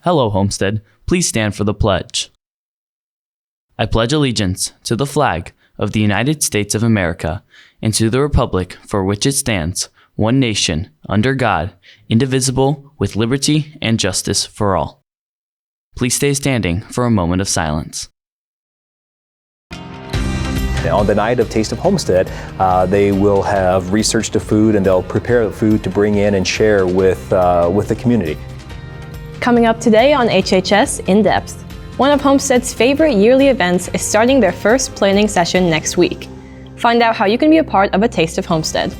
Hello, Homestead. Please stand for the pledge. I pledge allegiance to the flag of the United States of America and to the republic for which it stands, one nation, under God, indivisible, with liberty and justice for all. Please stay standing for a moment of silence. On the night of Taste of Homestead, they will have research to food, and they'll prepare the food to bring in and share with the community. Coming up today on HHS In Depth, one of Homestead's favorite yearly events is starting their first planning session next week. Find out how you can be a part of a Taste of Homestead.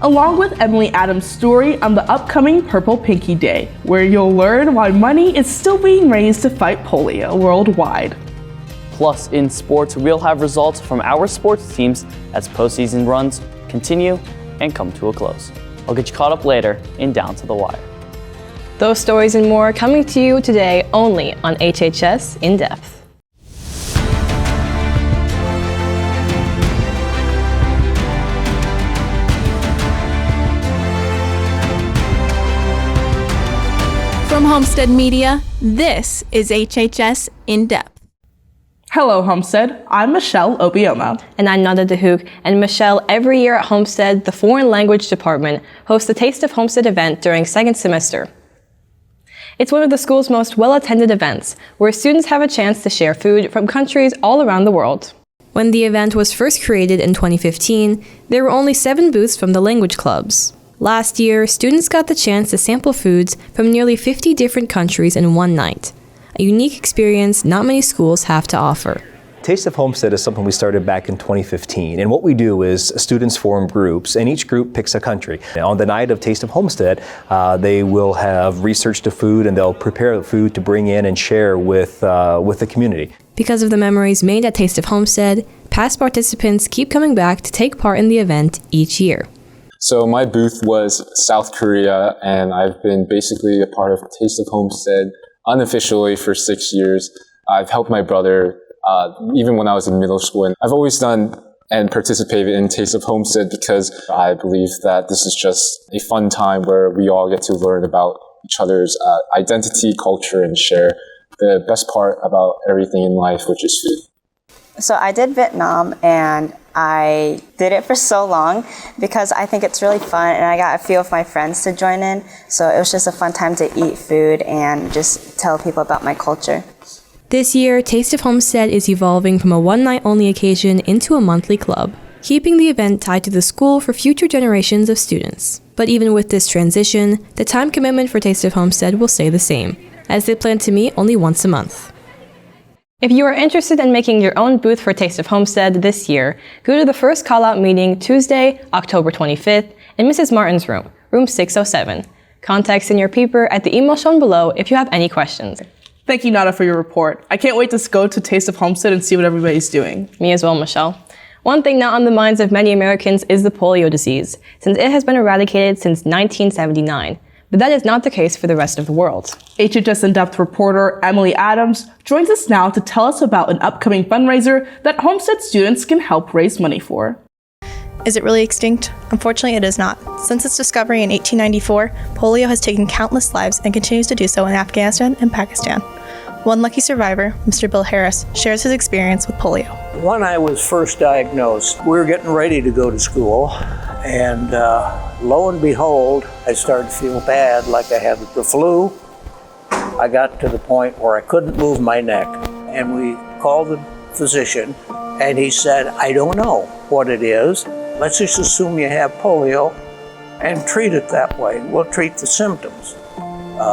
Along with Emily Adams' story on the upcoming Purple Pinkie Day, where you'll learn why money is still being raised to fight polio worldwide. Plus, in sports, we'll have results from our sports teams as postseason runs continue and come to a close. I'll get you caught up later in Down to the Wire. Those stories and more coming to you today only on HHS In Depth. From Homestead Media, this is HHS In Depth. Hello, Homestead. I'm Michelle Obioma. And I'm Nada DeHook. And Michelle, every year at Homestead, the Foreign Language Department hosts the Taste of Homestead event during second semester. It's one of the school's most well-attended events, where students have a chance to share food from countries all around the world. When the event was first created in 2015, there were only 7 booths from the language clubs. Last year, students got the chance to sample foods from nearly 50 different countries in one night, a unique experience not many schools have to offer. Taste of Homestead is something we started back in 2015, and what we do is students form groups, and each group picks a country. On the night of Taste of Homestead, they will have research to food, and they'll prepare the food to bring in and share with the community. Because of the memories made at Taste of Homestead, past participants keep coming back to take part in the event each year. So my booth was South Korea, and I've been basically a part of Taste of Homestead unofficially for 6 years. I've helped my brother even when I was in middle school. And I've always done and participated in Taste of Homestead because I believe that this is just a fun time where we all get to learn about each other's identity, culture, and share the best part about everything in life, which is food. So I did Vietnam, and I did it for so long because I think it's really fun, and I got a few of my friends to join in. So it was just a fun time to eat food and just tell people about my culture. This year, Taste of Homestead is evolving from a one-night-only occasion into a monthly club, keeping the event tied to the school for future generations of students. But even with this transition, the time commitment for Taste of Homestead will stay the same, as they plan to meet only once a month. If you are interested in making your own booth for Taste of Homestead this year, go to the first call-out meeting Tuesday, October 25th in Mrs. Martin's room, room 607. Contact Senior Peeper at the email shown below if you have any questions. Thank you, Nada, for your report. I can't wait to go to Taste of Homestead and see what everybody's doing. Me as well, Michelle. One thing not on the minds of many Americans is the polio disease, since it has been eradicated since 1979. But that is not the case for the rest of the world. HHS In-Depth reporter Emily Adams joins us now to tell us about an upcoming fundraiser that Homestead students can help raise money for. Is it really extinct? Unfortunately, it is not. Since its discovery in 1894, polio has taken countless lives and continues to do so in Afghanistan and Pakistan. One lucky survivor, Mr. Bill Harris, shares his experience with polio. When I was first diagnosed, we were getting ready to go to school, and lo and behold, I started to feel bad, like I had the flu. I got to the point where I couldn't move my neck, and we called the physician, and he said, I don't know what it is. Let's just assume you have polio and treat it that way. We'll treat the symptoms.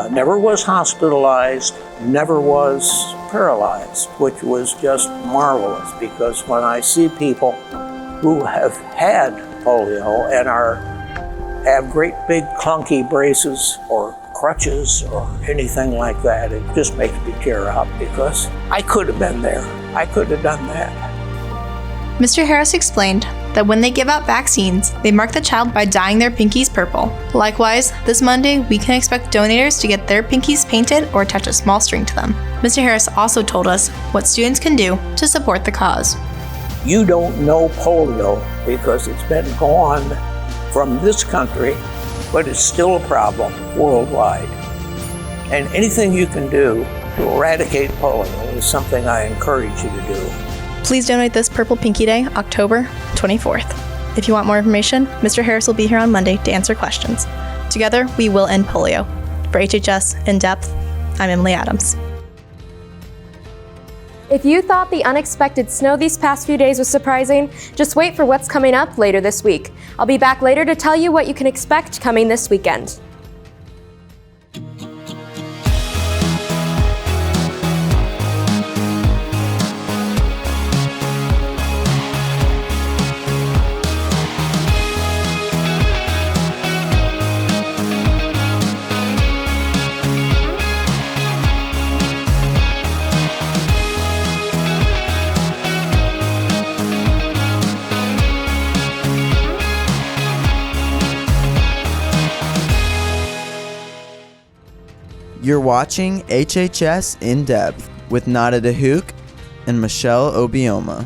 Never was hospitalized, never was paralyzed, which was just marvelous, because when I see people who have had polio and have great big clunky braces or crutches or anything like that, it just makes me tear up, because I could have been there. I could have done that. Mr. Harris explained that when they give out vaccines, they mark the child by dyeing their pinkies purple. Likewise, this Monday, we can expect donators to get their pinkies painted or attach a small string to them. Mr. Harris also told us what students can do to support the cause. You don't know polio because it's been gone from this country, but it's still a problem worldwide. And anything you can do to eradicate polio is something I encourage you to do. Please donate this Purple Pinkie Day, October 24th. If you want more information, Mr. Harris will be here on Monday to answer questions. Together, we will end polio. For HHS In Depth, I'm Emily Adams. If you thought the unexpected snow these past few days was surprising, just wait for what's coming up later this week. I'll be back later to tell you what you can expect coming this weekend. You're watching HHS In Depth with Nada DeHook and Michelle Obioma.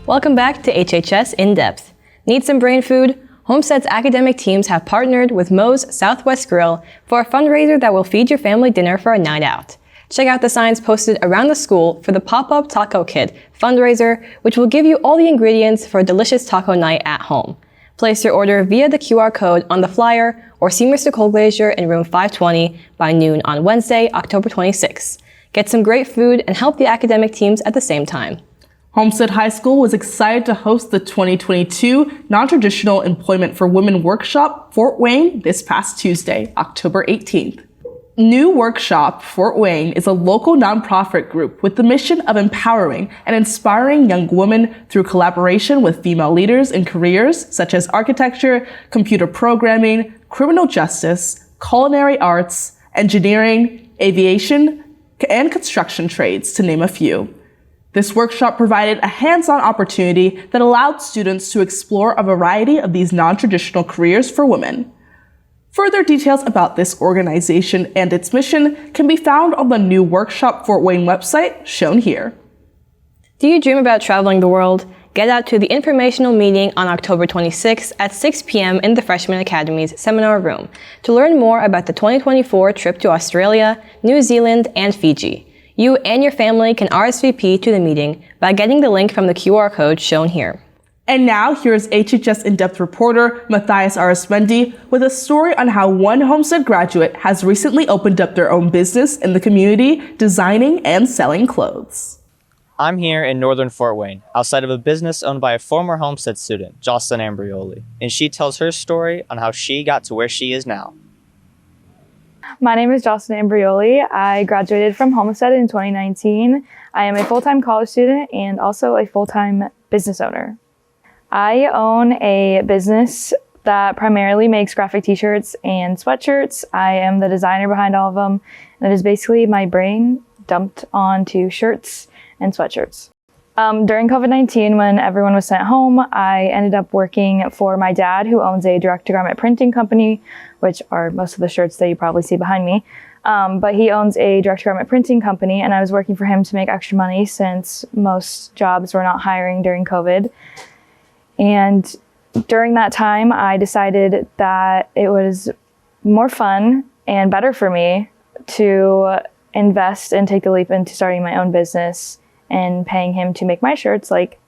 Welcome back to HHS In Depth. Need some brain food? Homestead's academic teams have partnered with Moe's Southwest Grill for a fundraiser that will feed your family dinner for a night out. Check out the signs posted around the school for the Pop-Up Taco Kit fundraiser, which will give you all the ingredients for a delicious taco night at home. Place your order via the QR code on the flyer or see Mr. Colglazier in room 520 by noon on Wednesday, October 26th. Get some great food and help the academic teams at the same time. Homestead High School was excited to host the 2022 Non-Traditional Employment for Women Workshop Fort Wayne this past Tuesday, October 18th. New Workshop Fort Wayne is a local nonprofit group with the mission of empowering and inspiring young women through collaboration with female leaders in careers such as architecture, computer programming, criminal justice, culinary arts, engineering, aviation, and construction trades, to name a few. This workshop provided a hands-on opportunity that allowed students to explore a variety of these non-traditional careers for women. Further details about this organization and its mission can be found on the New Workshop Fort Wayne website shown here. Do you dream about traveling the world? Get out to the informational meeting on October 26th at 6 p.m. in the Freshman Academy's seminar room to learn more about the 2024 trip to Australia, New Zealand, and Fiji. You and your family can RSVP to the meeting by getting the link from the QR code shown here. And now, here's HHS In-Depth reporter Matthias Arismendi with a story on how one Homestead graduate has recently opened up their own business in the community, designing and selling clothes. I'm here in northern Fort Wayne, outside of a business owned by a former Homestead student, Jocelyn Ambrioli, and she tells her story on how she got to where she is now. My name is Jocelyn Ambrioli. I graduated from Homestead in 2019. I am a full-time college student and also a full-time business owner. I own a business that primarily makes graphic t-shirts and sweatshirts. I am the designer behind all of them, and it is basically my brain dumped onto shirts and sweatshirts. During COVID-19, when everyone was sent home, I ended up working for my dad, who owns a direct-to-garment printing company, which are most of the shirts that you probably see behind me. But he owns a direct-to-garment printing company, and I was working for him to make extra money since most jobs were not hiring during COVID. And during that time, I decided that it was more fun and better for me to invest and take the leap into starting my own business and paying him to make my shirts like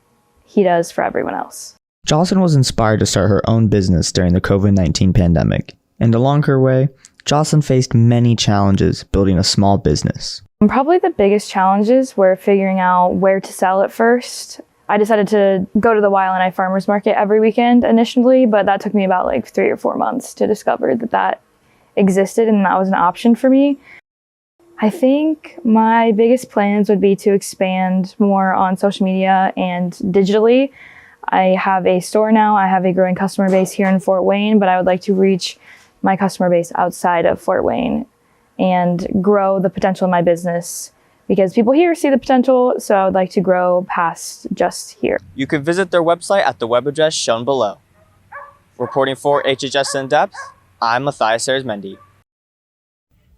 he does for everyone else. Jocelyn was inspired to start her own business during the COVID-19 pandemic. And along her way, Jocelyn faced many challenges building a small business. Probably the biggest challenges were figuring out where to sell it first. I decided to go to the Wild and I Farmers Market every weekend initially, but that took me about 3 or 4 months to discover that existed and that was an option for me. I think my biggest plans would be to expand more on social media and digitally. I have a store now. I have a growing customer base here in Fort Wayne, but I would like to reach my customer base outside of Fort Wayne and grow the potential in my business because people here see the potential, so I would like to grow past just here. You can visit their website at the web address shown below. Reporting for HHS In Depth, I'm Matthias Arismendi.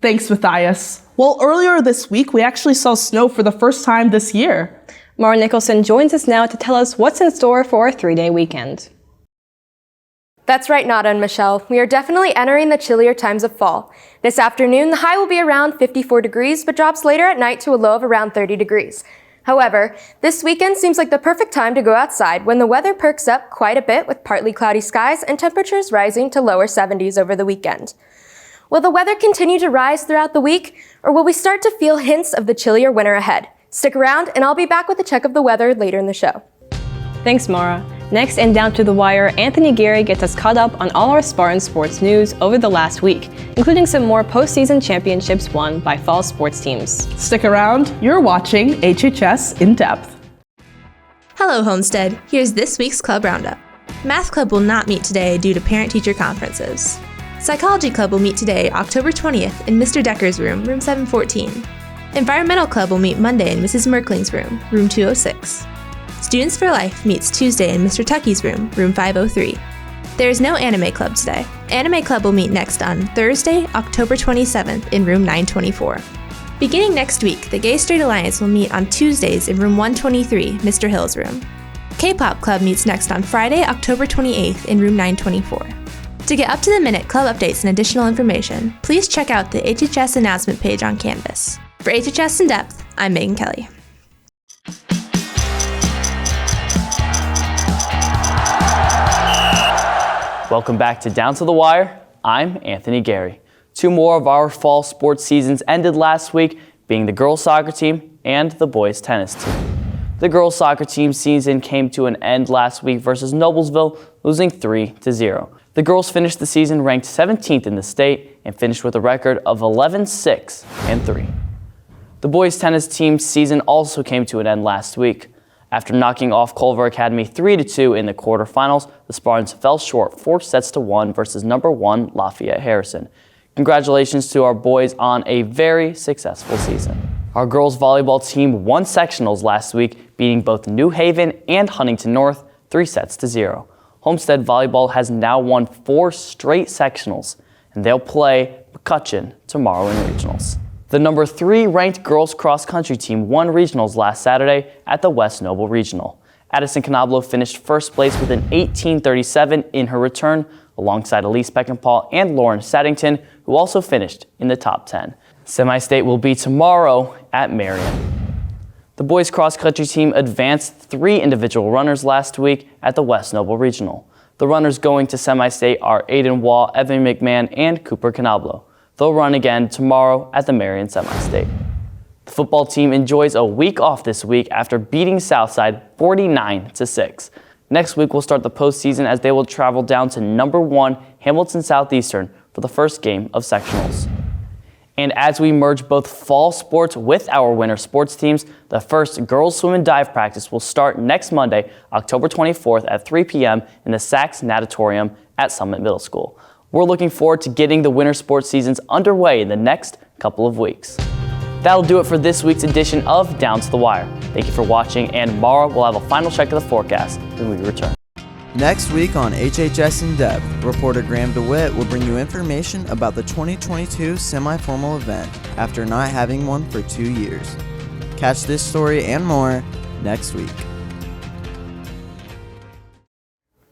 Thanks, Matthias. Well, earlier this week, we actually saw snow for the first time this year. Mara Nicholson joins us now to tell us what's in store for our 3-day weekend. That's right, Nada and Michelle. We are definitely entering the chillier times of fall. This afternoon, the high will be around 54 degrees, but drops later at night to a low of around 30 degrees. However, this weekend seems like the perfect time to go outside when the weather perks up quite a bit with partly cloudy skies and temperatures rising to lower 70s over the weekend. Will the weather continue to rise throughout the week, or will we start to feel hints of the chillier winter ahead? Stick around, and I'll be back with a check of the weather later in the show. Thanks, Mara. Next, and down to the wire, Anthony Gary gets us caught up on all our Spartan sports news over the last week, including some more postseason championships won by fall sports teams. Stick around, you're watching HHS In Depth. Hello, Homestead. Here's this week's Club Roundup. Math Club will not meet today due to parent-teacher conferences. Psychology Club will meet today, October 20th, in Mr. Decker's room 714. Environmental Club will meet Monday in Mrs. Merkling's room 206. Students for Life meets Tuesday in Mr. Tucky's room 503. There is no Anime Club today. Anime Club will meet next on Thursday, October 27th in room 924. Beginning next week, the Gay Straight Alliance will meet on Tuesdays in room 123, Mr. Hill's room. K-Pop Club meets next on Friday, October 28th in room 924. To get up-to-the-minute club updates and additional information, please check out the HHS announcement page on Canvas. For HHS In Depth, I'm Megan Kelly. Welcome back to Down to the Wire. I'm Anthony Gary. Two more of our fall sports seasons ended last week, being the girls soccer team and the boys tennis team. The girls soccer team season came to an end last week versus Noblesville, losing 3-0. The girls finished the season ranked 17th in the state and finished with a record of 11-6-3. The boys tennis team season also came to an end last week. After knocking off Culver Academy 3-2 in the quarterfinals, the Spartans fell short 4-1 versus number 1 Lafayette Harrison. Congratulations to our boys on a very successful season. Our girls volleyball team won sectionals last week, beating both New Haven and Huntington North 3-0. Homestead Volleyball has now won 4 straight sectionals, and they'll play McCutcheon tomorrow in regionals. The number 3 ranked girls cross-country team won regionals last Saturday at the West Noble Regional. Addison Canablo finished first place with an 18:37 in her return, alongside Elise Peckinpah and Lauren Saddington, who also finished in the top 10. Semi-state will be tomorrow at Marion. The boys cross-country team advanced 3 individual runners last week at the West Noble Regional. The runners going to semi-state are Aiden Wall, Evan McMahon, and Cooper Canablo. They'll run again tomorrow at the Marion semi-state. The football team enjoys a week off this week after beating Southside 49-6. Next week, we'll start the postseason as they will travel down to number 1 Hamilton Southeastern for the first game of sectionals. And as we merge both fall sports with our winter sports teams, the first girls swim and dive practice will start next Monday, October 24th at 3 p.m. in the Sachs Natatorium at Summit Middle School. We're looking forward to getting the winter sports seasons underway in the next couple of weeks. That'll do it for this week's edition of Down to the Wire. Thank you for watching, and tomorrow we'll have a final check of the forecast when we return. Next week on HHS In Depth, reporter Graham DeWitt will bring you information about the 2022 semi-formal event after not having one for 2 years. Catch this story and more next week.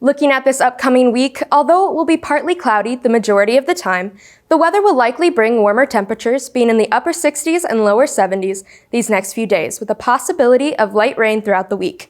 Looking at this upcoming week, although it will be partly cloudy the majority of the time, the weather will likely bring warmer temperatures, being in the upper 60s and lower 70s these next few days, with a possibility of light rain throughout the week.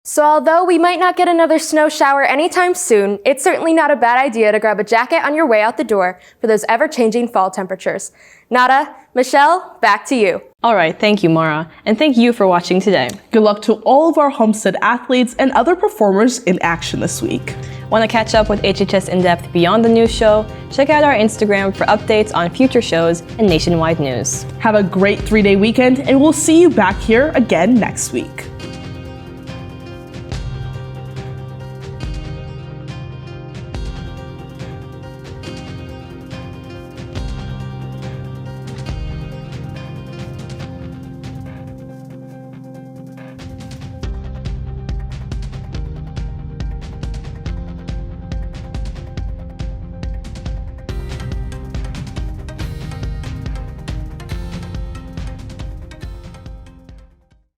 So although we might not get another snow shower anytime soon, it's certainly not a bad idea to grab a jacket on your way out the door for those ever-changing fall temperatures. Nada, Michelle, back to you. All right, thank you, Mara, and thank you for watching today. Good luck to all of our Homestead athletes and other performers in action this week. Want to catch up with HHS In Depth beyond the news show? Check out our Instagram for updates on future shows and nationwide news. Have a great 3-day weekend, and we'll see you back here again next week.